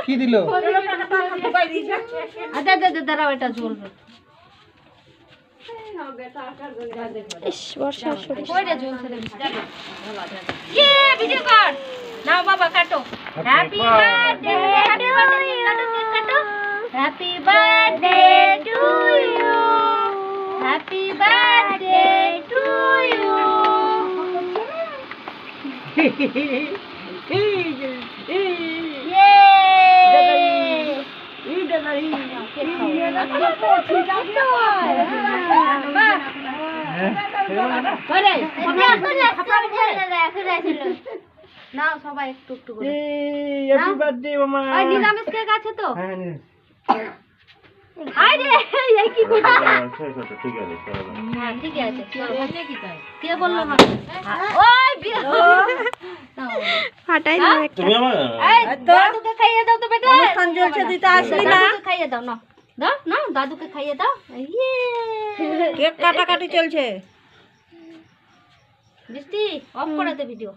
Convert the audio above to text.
কি দিল? দাঁড়াও, এটা জ্বলবে। ইস বর্ষার শরীর। ওইটা জ্বলছে রে, ইয়ে ভিডিও কর নাও বাবা, কাটো। হ্যাপি বার্থডে, হ্যাপি বার্থডে, কাটো কেক কাটো। Happy birthday to you, happy birthday to you. নাও সবাই একটু একটু করে। হ্যাপি বার্থডে মামা। ওই নিরামিষ কেক আছে তো? হ্যাঁ আরে এই কি করছিস? ঠিক আছে চলো। হ্যাঁ ঠিক আছে, কে বললো হবে? ওই ফাটাই দাও একটা। তুমি আমার এই দাদুকে খাইয়ে দাও তো বেটা। অনুষ্ঠান চলছে, তুই তো আসলি না। দাদুকে খাইয়ে দাও, নাও দাও, নাও দাদুকে খাইয়ে দাও। ইয়ে কেক কাটাকাটি চলছে। বৃষ্টি অফ করে দে ভিডিও।